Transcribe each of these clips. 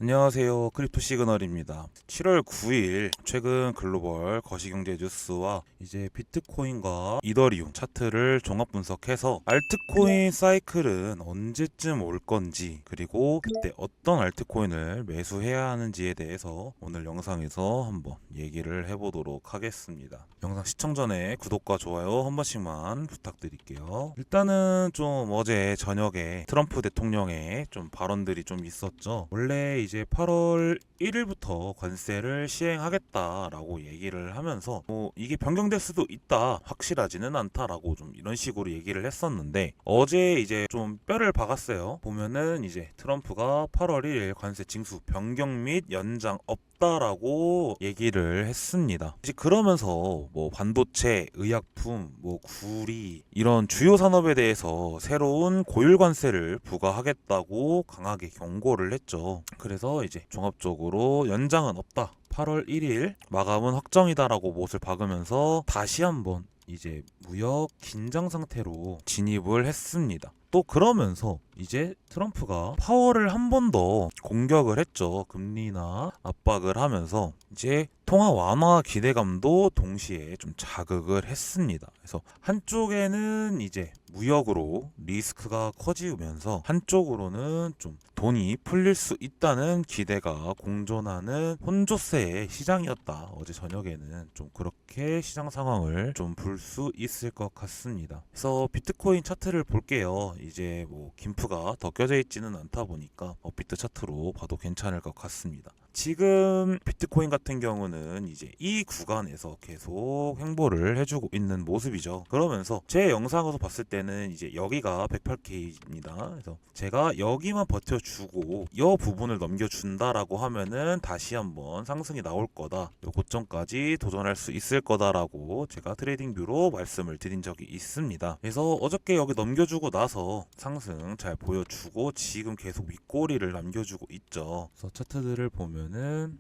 안녕하세요. 크립토 시그널입니다. 7월 9일 최근 글로벌 거시경제 뉴스와 이제 비트코인과 이더리움 차트를 종합 분석해서 알트코인 사이클은 언제쯤 올 건지, 그리고 그때 어떤 알트코인을 매수해야 하는지에 대해서 오늘 영상에서 한번 얘기를 해보도록 하겠습니다. 영상 시청 전에 구독과 좋아요 한 번씩만 부탁드릴게요. 일단은 좀 어제 저녁에 트럼프 대통령의 좀 발언들이 좀 있었죠. 원래 이제 8월 1일부터 관세를 시행하겠다라고 얘기를 하면서 이게 변경될 수도 있다, 확실하지는 않다라고 좀 이런 식으로 얘기를 했었는데, 어제 이제 좀 뼈를 박았어요. 보면은 이제 트럼프가 8월 1일 관세 징수 변경 및 연장 없다라고 얘기를 했습니다. 이제 그러면서 뭐 반도체, 의약품, 뭐 구리 이런 주요 산업에 대해서 새로운 고율 관세를 부과하겠다고 강하게 경고를 했죠. 그래서 이제 종합적으로 연장은 없다, 8월 1일 마감은 확정이다라고 못을 박으면서 다시 한번 이제 무역 긴장 상태로 진입을 했습니다. 또 그러면서 이제 트럼프가 파월을 한 번 더 공격을 했죠. 금리나 압박을 하면서 이제 통화 완화 기대감도 동시에 좀 자극을 했습니다. 그래서 한쪽에는 이제 무역으로 리스크가 커지면서 한쪽으로는 좀 돈이 풀릴 수 있다는 기대가 공존하는 혼조세의 시장이었다. 어제 저녁에는 좀 그렇게 시장 상황을 좀 볼 수 있을 것 같습니다. 그래서 비트코인 차트를 볼게요. 이제 뭐 김프가 더 껴져 있지는 않다 보니까 비트 차트로 봐도 괜찮을 것 같습니다. 지금 비트코인 같은 경우는 이제 이 구간에서 계속 횡보를 해주고 있는 모습이죠. 그러면서 제 영상에서 봤을 때는 이제 여기가 108K입니다. 그래서 제가 여기만 버텨주고 이 부분을 넘겨준다라고 하면은 다시 한번 상승이 나올 거다, 요 고점까지 도전할 수 있을 거다라고 제가 트레이딩뷰로 말씀을 드린 적이 있습니다. 그래서 어저께 여기 넘겨주고 나서 상승 잘 보여주고 지금 계속 윗꼬리를 남겨주고 있죠. 그래서 차트들을 보면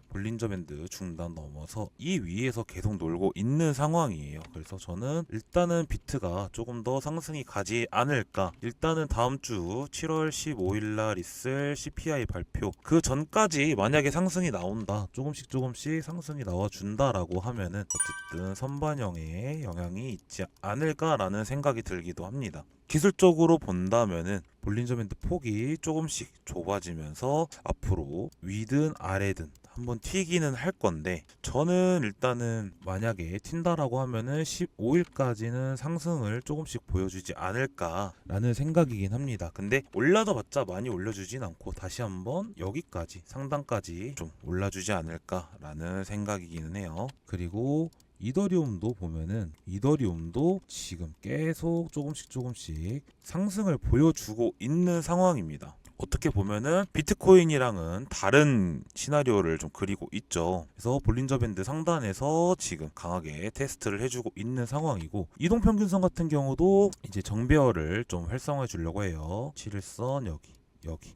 볼린저 밴드 중단 넘어서 이 위에서 계속 놀고 있는 상황이에요. 그래서 저는 일단은 비트가 조금 더 상승이 가지 않을까. 일단은 다음 주 7월 15일 날 있을 CPI 발표 그 전까지 만약에 상승이 나온다, 조금씩 상승이 나와준다라고 하면은 어쨌든 선반영에 영향이 있지 않을까라는 생각이 들기도 합니다. 기술적으로 본다면은 볼린저 밴드 폭이 조금씩 좁아지면서 앞으로 위든 아래든 한번 튀기는 할 건데, 저는 일단은 만약에 튄다라고 하면은 15일까지는 상승을 조금씩 보여주지 않을까라는 생각이긴 합니다. 근데 올라도 봤자 많이 올려주진 않고 다시 한번 여기까지 상단까지 좀 올라주지 않을까라는 생각이기는 해요. 그리고 이더리움도 보면은 이더리움도 지금 계속 조금씩 상승을 보여주고 있는 상황입니다. 어떻게 보면은 비트코인이랑은 다른 시나리오를 좀 그리고 있죠. 그래서 볼린저 밴드 상단에서 지금 강하게 테스트를 해주고 있는 상황이고, 이동평균선 같은 경우도 이제 정배열을 좀 활성화해 주려고 해요. 7일선 여기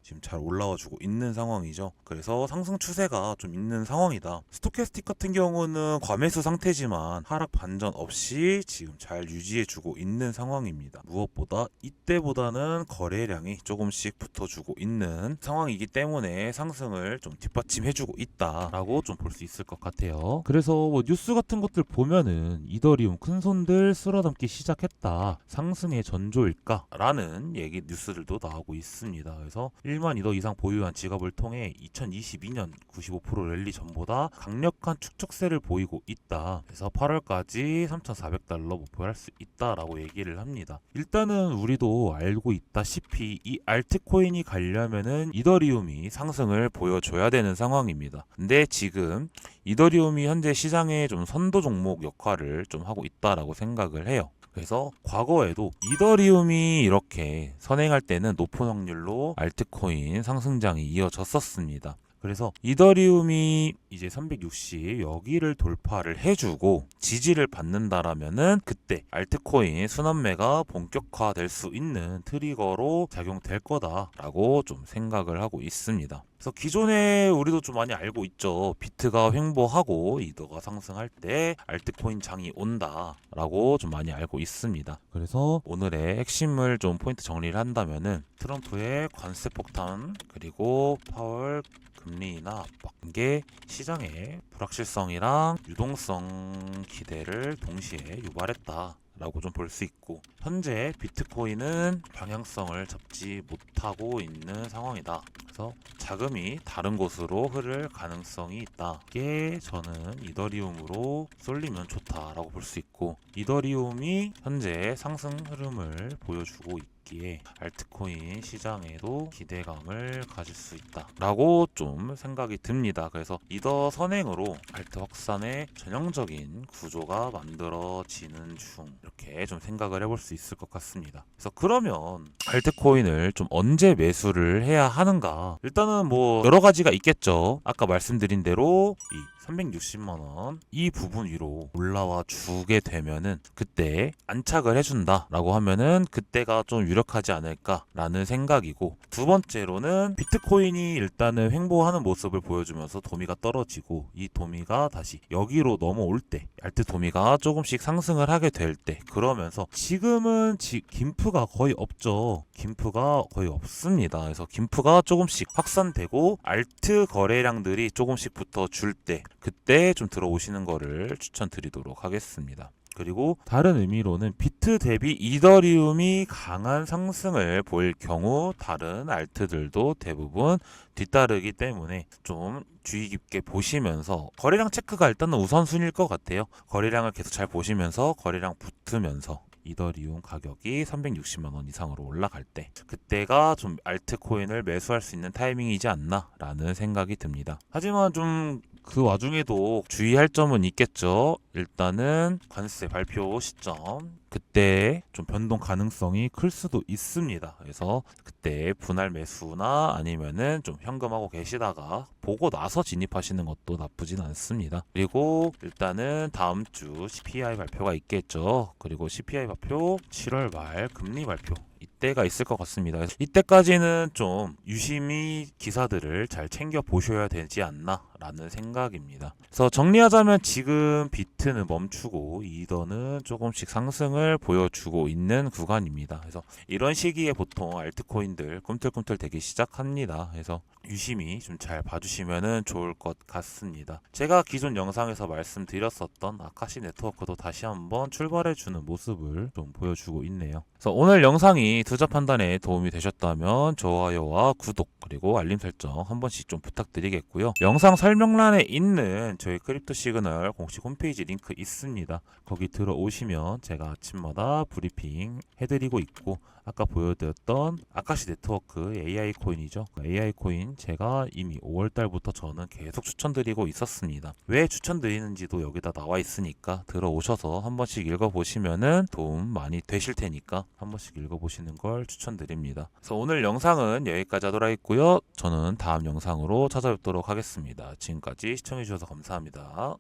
지금 잘 올라와주고 있는 상황이죠. 그래서 상승 추세가 좀 있는 상황이다. 스토캐스틱 같은 경우는 과매수 상태지만 하락 반전 없이 지금 잘 유지해주고 있는 상황입니다. 무엇보다 이때보다는 거래량이 조금씩 붙어주고 있는 상황이기 때문에 상승을 좀 뒷받침해주고 있다라고 좀 볼 수 있을 것 같아요. 그래서 뭐 뉴스 같은 것들 보면은 이더리움 큰손들 쓸어담기 시작했다, 상승의 전조일까? 라는 얘기 뉴스들도 나오고 있습니다. 그래서 1만 이더 이상 보유한 지갑을 통해 2022년 95% 랠리 전보다 강력한 축적세를 보이고 있다. 그래서 8월까지 3,400달러 목표할 수 있다라고 얘기를 합니다. 일단은 우리도 알고 있다시피 이 알트코인이 가려면은 이더리움이 상승을 보여줘야 되는 상황입니다. 근데 지금 이더리움이 현재 시장의 좀 선도 종목 역할을 좀 하고 있다라고 생각을 해요. 그래서 과거에도 이더리움이 이렇게 선행할 때는 높은 확률로 알트코인 상승장이 이어졌었습니다. 그래서 이더리움이 이제 360 여기를 돌파를 해주고 지지를 받는다라면은 그때 알트코인 순환매가 본격화될 수 있는 트리거로 작용될 거다라고 좀 생각을 하고 있습니다. 그래서 기존에 우리도 좀 많이 알고 있죠. 비트가 횡보하고 이더가 상승할 때 알트코인 장이 온다라고 좀 많이 알고 있습니다. 그래서 오늘의 핵심을 좀 포인트 정리를 한다면은 트럼프의 관세 폭탄 그리고 파월 금리 인하 압박 이게 시장의 불확실성이랑 유동성 기대를 동시에 유발했다. 라고 좀 볼 수 있고 현재 비트코인은 방향성을 잡지 못하고 있는 상황이다. 그래서 자금이 다른 곳으로 흐를 가능성이 있다. 이게 저는 이더리움으로 쏠리면 좋다라고 볼 수 있고 이더리움이 현재 상승 흐름을 보여주고 있기에 알트코인 시장에도 기대감을 가질 수 있다라고 좀 생각이 듭니다. 그래서 이더 선행으로 알트 확산의 전형적인 구조가 만들어지는 중 이렇게 좀 생각을 해볼 수 있을 것 같습니다. 그래서 그러면 알트코인을 좀 언제 매수를 해야 하는가? 일단은 뭐 여러 가지가 있겠죠. 아까 말씀드린 대로 이 360만 원 이 부분 위로 올라와 주게 되면은 그때 안착을 해준다라고 하면은 그때가 좀 유력하지 않을까라는 생각이고 두 번째로는 비트코인이 일단은 횡보하는 모습을 보여주면서 도미가 떨어지고 이 도미가 다시 여기로 넘어올 때 알트 도미가 조금씩 상승을 하게 될 때 그러면서 지금은 김프가 거의 없죠. 김프가 거의 없습니다. 그래서 김프가 조금씩 확산되고 알트 거래량들이 조금씩 붙어줄 때 그때 좀 들어오시는 거를 추천드리도록 하겠습니다. 그리고 다른 의미로는 비트 대비 이더리움이 강한 상승을 보일 경우 다른 알트들도 대부분 뒤따르기 때문에 좀 주의 깊게 보시면서 거래량 체크가 일단은 우선순위일 것 같아요. 거래량을 계속 잘 보시면서 거래량 붙으면서 이더리움 가격이 360만 원 이상으로 올라갈 때 그때가 좀 알트코인을 매수할 수 있는 타이밍이지 않나 라는 생각이 듭니다. 하지만 좀 그 와중에도 주의할 점은 있겠죠. 일단은 관세 발표 시점 그때 좀 변동 가능성이 클 수도 있습니다. 그래서 그때 분할 매수나 아니면은 좀 현금하고 계시다가 보고 나서 진입하시는 것도 나쁘진 않습니다. 그리고 일단은 다음 주 CPI 발표가 있겠죠. 그리고 CPI 발표 7월 말 금리 발표 이때가 있을 것 같습니다. 이때까지는 좀 유심히 기사들을 잘 챙겨 보셔야 되지 않나 라는 생각입니다. 그래서 정리하자면 지금 비트는 멈추고 이더는 조금씩 상승을 보여주고 있는 구간입니다. 그래서 이런 시기에 보통 알트코인들 꿈틀꿈틀 되기 시작합니다. 그래서 유심히 좀 잘 봐주시면 좋을 것 같습니다. 제가 기존 영상에서 말씀드렸었던 아카시 네트워크도 다시 한번 출발해주는 모습을 좀 보여주고 있네요. 그래서 오늘 영상이 투자 판단에 도움이 되셨다면 좋아요와 구독 그리고 알림 설정 한 번씩 좀 부탁드리겠고요. 영상 설명란에 있는 저희 크립토 시그널 공식 홈페이지 링크 있습니다. 거기 들어오시면 제가 아침마다 브리핑 해드리고 있고 아까 보여드렸던 아카시 네트워크 AI 코인이죠. AI 코인 제가 이미 5월달부터 저는 계속 추천드리고 있었습니다. 왜 추천드리는지도 여기다 나와 있으니까 들어오셔서 한 번씩 읽어보시면은 도움 많이 되실 테니까 한 번씩 읽어보시는 걸 추천드립니다. 그래서 오늘 영상은 여기까지 하도록 하겠고요. 저는 다음 영상으로 찾아뵙도록 하겠습니다. 지금까지 시청해주셔서 감사합니다.